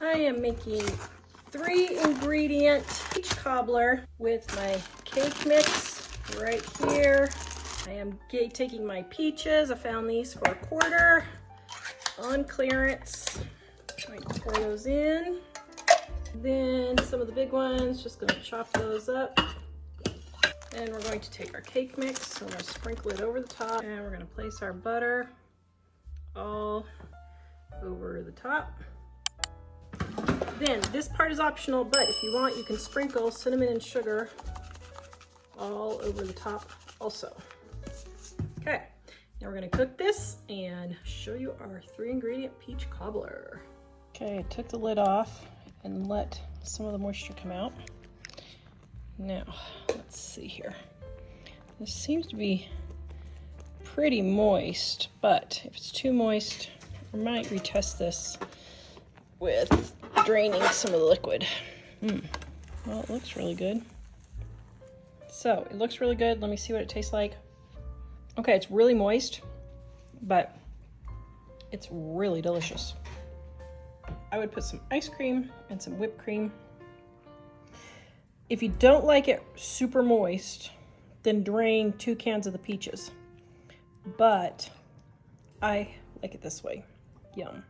I am making 3-ingredient peach cobbler with my cake mix right here. I am taking my peaches. I found these for $1 on clearance. I'm going to pour those in. Then some of the big ones, just going to chop those up. And we're going to take our cake mix. So we're going to sprinkle it over the top. And we're going to place our butter all over the top. Then this part is optional, but if you want, you can sprinkle cinnamon and sugar all over the top also. Okay, now we're gonna cook this and show you our 3-ingredient peach cobbler. Okay, I took the lid off and let some of the moisture come out. Now, let's see here. This seems to be pretty moist, but if it's too moist, I might retest this with draining some of the liquid. Well, it looks really good. So it looks really good. Let me see what it tastes like. Okay, it's really moist, but it's really delicious. I would put some ice cream and some whipped cream. If you don't like it super moist, then drain 2 cans of the peaches. But I like it this way. Yum.